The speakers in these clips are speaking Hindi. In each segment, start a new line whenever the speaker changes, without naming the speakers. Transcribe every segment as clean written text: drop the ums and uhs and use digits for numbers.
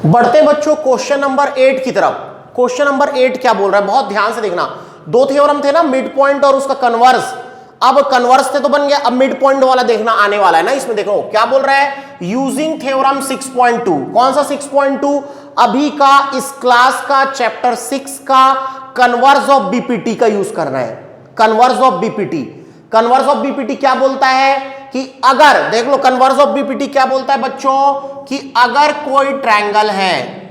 बढ़ते बच्चों क्वेश्चन नंबर 8 की तरफ। क्वेश्चन नंबर 8 क्या बोल रहा है, बहुत ध्यान से देखना। दो थ्योरम थे ना, मिड पॉइंट और उसका कन्वर्स। अब कन्वर्स थे तो बन गया, अब मिड पॉइंट वाला देखना आने वाला है ना। इसमें देखो क्या बोल रहा है, यूजिंग थ्योरम 6.2। कौन सा 6.2? अभी का इस क्लास का चैप्टर 6 का कन्वर्स ऑफ बीपीटी का यूज करना है। Converse of BPT, converse of BPT क्या बोलता है कि अगर, देख लो कन्वर्स ऑफ बीपीटी क्या बोलता है बच्चों, कि अगर कोई ट्रायंगल है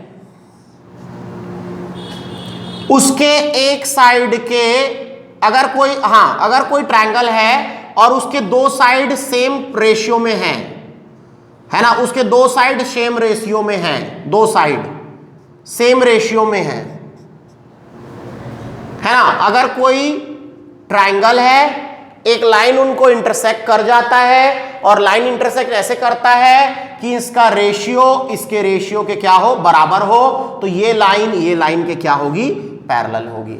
उसके एक साइड के, अगर कोई ट्रायंगल है और उसके दो साइड सेम रेशियो में है ना, उसके दो साइड सेम रेशियो में है, दो साइड सेम रेशियो में है ना। अगर कोई ट्रायंगल है, एक लाइन उनको इंटरसेक्ट कर जाता है और लाइन इंटरसेक्ट ऐसे करता है कि इसका रेशियो इसके रेशियो के क्या हो, बराबर हो, तो ये लाइन के क्या होगी, पैरेलल होगी।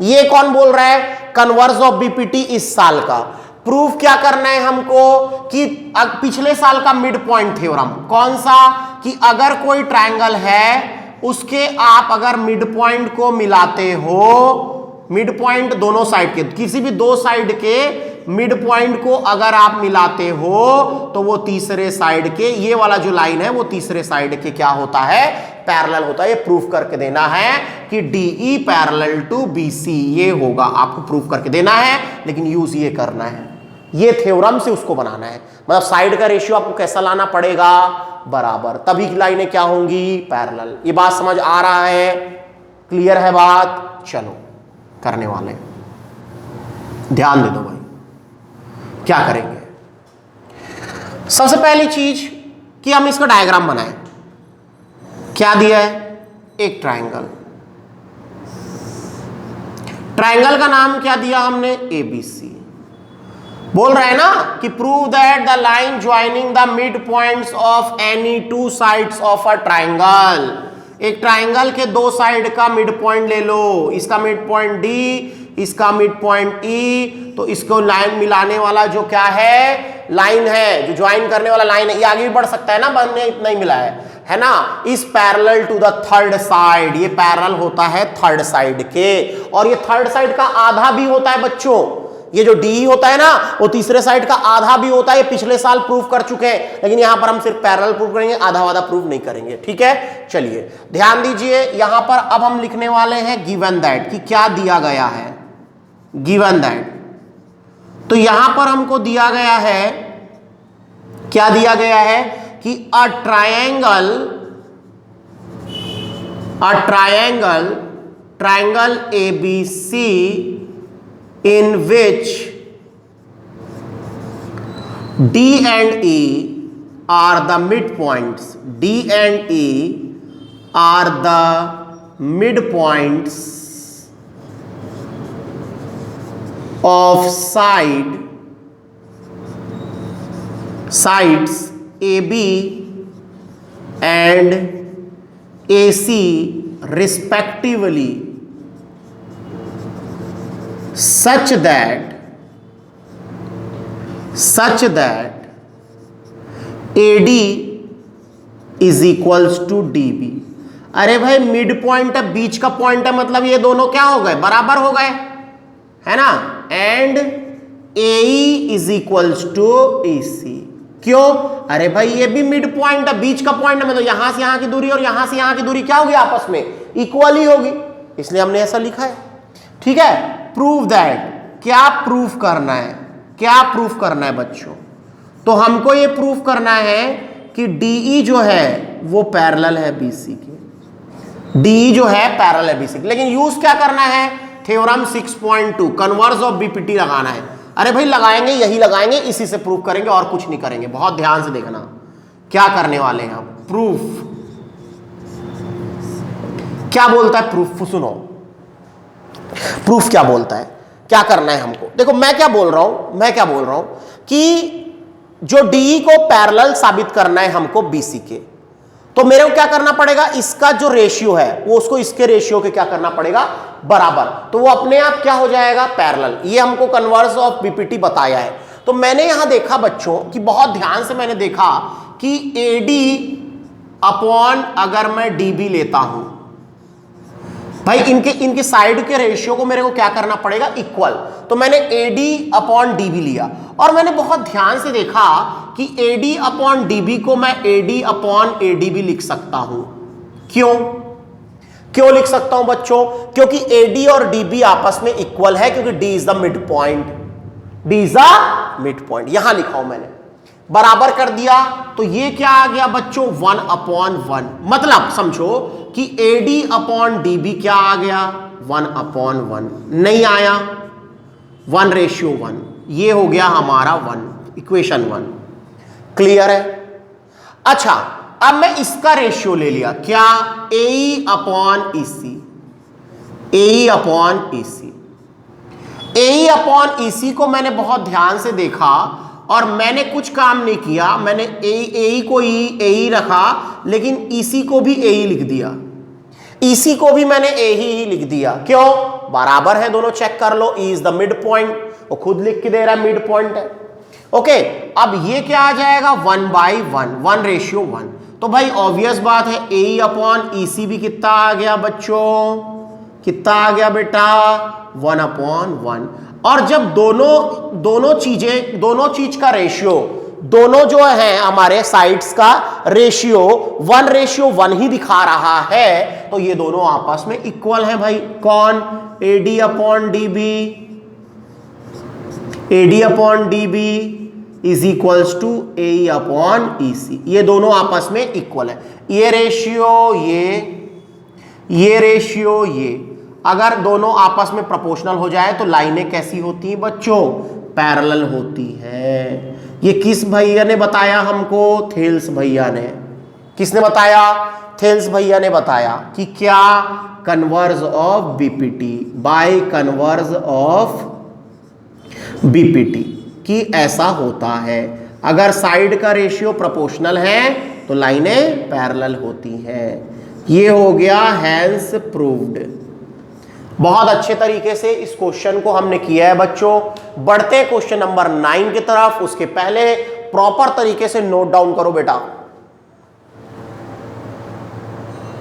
ये कौन बोल रहा है, कन्वर्स ऑफ बीपीटी इस साल का। प्रूफ क्या करना है हमको कि पिछले साल का मिड पॉइंट थ्योरम कौन सा, कि अगर कोई ट्रायंगल है उसके आप अगर मिड पॉइंट को मिलाते हो, मिड पॉइंट दोनों साइड के, किसी भी दो साइड के मिड पॉइंट को अगर आप मिलाते हो तो वो तीसरे साइड के, ये वाला जो लाइन है वो तीसरे साइड के क्या होता है, पैरेलल होता है। ये प्रूफ करके देना है कि DE पैरेलल टू BC, ये होगा, आपको प्रूफ करके देना है, लेकिन यूज ये करना है, ये थ्योरम से उसको बनाना है। मतलब साइड का रेशियो आपको कैसा लाना पड़ेगा, बराबर, तभी लाइनें क्या होंगी, पैरेलल। ये बात समझ आ रहा है, क्लियर है बात? चलो करने वाले, ध्यान दे दो भाई। क्या करेंगे, सबसे पहली चीज कि हम इसका डायग्राम बनाएं। क्या दिया है, एक ट्रायंगल, ट्रायंगल का नाम क्या दिया हमने, ABC। बोल रहा है ना कि prove that the line joining the mid points of any two sides of a triangle. एक ट्रायंगल के दो साइड का मिड पॉइंट ले लो, इसका मिड पॉइंट D, इसका मिड पॉइंट E, तो इसको लाइन मिलाने वाला जो क्या है, लाइन है, जो ज्वाइन करने वाला लाइन है, ये आगे भी बढ़ सकता है ना, बनने इतना ही मिला है ना। इस parallel to the third side, ये पैरेलल होता है थर्ड साइड के, और ये थर्ड साइड का आधा भी होता है बच्चों। ये जो DE होता है ना, वो तीसरे साइड का आधा भी होता है। ये पिछले साल प्रूफ कर चुके हैं, लेकिन यहां पर हम सिर्फ पैरेलल प्रूफ करेंगे, आधा वाधा प्रूफ नहीं करेंगे। ठीक है, चलिए ध्यान दीजिए। यहां पर अब हम लिखने वाले हैं गिवन दैट, कि क्या दिया गया है, गिवन दैट। तो यहां पर हमको दिया गया है, क्या दिया गया है, कि a triangle ABC in which D and E are the midpoints, D and E are the midpoints of sides AB and AC respectively, such that AD is equals to DB। अरे भाई मिड पॉइंट है, बीच का पॉइंट है, मतलब ये दोनों क्या हो गए, बराबर हो गए, है ना। And AE is equals to AC। क्यों, अरे भाई ये भी मिड पॉइंट है, बीच का पॉइंट है, मतलब यहां से यहां की दूरी और यहां से यहां की दूरी क्या होगी, आपस में इक्वल ही होगी, इसलिए हमने ऐसा लिखा है। ठीक है, प्रूव दैट, क्या प्रूफ करना है, क्या प्रूफ करना है बच्चों, तो हमको ये प्रूफ करना है कि DE जो है वो पैरेलल है BC के, DE जो है पैरेलल है BC के। लेकिन यूज क्या करना है, थ्योरम 6.2 कन्वर्स ऑफ बीपीटी लगाना है। अरे भाई लगाएंगे, यही लगाएंगे, इसी से प्रूफ करेंगे और कुछ नहीं करेंगे। बहुत ध्यान से देखना क्या करने वाले हैं हम। प्रूफ क्या बोलता है, प्रूफ सुनो, प्रूफ क्या बोलता है, क्या करना है हमको। देखो मैं क्या बोल रहा हूं कि जो DE को पैरेलल साबित करना है हमको BC के, तो मेरे को क्या करना पड़ेगा, इसका जो रेशियो है वो उसको इसके रेशियो के क्या करना पड़ेगा, बराबर, तो वो अपने आप क्या हो जाएगा, पैरेलल। ये हमको कन्वर्स ऑफ बीपीटी बताया है। तो मैंने यहां देखा बच्चों कि बहुत ध्यान से मैंने देखा कि AD अपॉन अगर मैं डीबी लेता हूं, भाई इनके साइड के रेशियो को मेरे को क्या करना पड़ेगा, इक्वल। तो मैंने एडी अपॉन डीबी लिया और मैंने बहुत ध्यान से देखा कि एडी अपॉन डीबी को मैं एडी अपॉन एडी भी लिख सकता हूं। क्यों लिख सकता हूं बच्चों? क्योंकि एडी और डीबी आपस में इक्वल है, क्योंकि D is the mid point, D is the mid point. यहां लिखा हूं मैंने, बराबर कर दिया। तो ये क्या आ गया बच्चों, 1/1। मतलब समझो कि एडी अपॉन डीबी क्या आ गया, 1/1। नहीं आया, 1:1। ये हो गया हमारा 1, इक्वेशन 1। क्लियर है? अच्छा, अब मैं इसका रेशियो ले लिया, क्या, ए अपॉन ईसी। ए अपॉन ईसी, ए अपॉन ईसी को मैंने बहुत ध्यान से देखा और मैंने कुछ काम नहीं किया, मैंने ए को ए रखा, लेकिन ईसी को भी ए लिख दिया। ईसी को भी मैंने ए ही लिख दिया। क्यों? बराबर है दोनों, चेक कर लो। E is the midpoint, वो खुद लिख के दे रहा है मिड पॉइंट है। ओके, अब ये क्या आ जाएगा, 1/1, 1:1। तो भाई ऑब्वियस बात है, ए अपॉन ईसी भी कितना आ गया बच्चों, कितना आ गया बेटा, 1/1। और जब दोनों चीज का रेशियो, दोनों जो है हमारे साइड्स का रेशियो 1:1 ही दिखा रहा है, तो ये दोनों आपस में इक्वल हैं भाई। कौन? AD upon DB, AD upon DB is equals to A upon EC. ये दोनों आपस में इक्वल है। ये रेशियो, ये रेशियो, ये अगर दोनों आपस में प्रोपोर्शनल हो जाए तो लाइनें कैसी होती हैं बच्चों, पैरेलल होती है। ये किस भैया ने बताया हमको, थेल्स भैया ने। किसने बताया? थेल्स भैया ने बताया कि क्या, converse of BPT by converse of BPT, कि ऐसा होता है अगर साइड का रेशियो प्रोपोर्शनल है तो लाइनें पैरेलल होती हैं। ये हो गया हैंस प्रूव्ड। बहुत अच्छे तरीके से इस क्वेश्चन को हमने किया है बच्चों। बढ़ते हैं क्वेश्चन नंबर 9 की तरफ। उसके पहले प्रॉपर तरीके से नोट डाउन करो बेटा।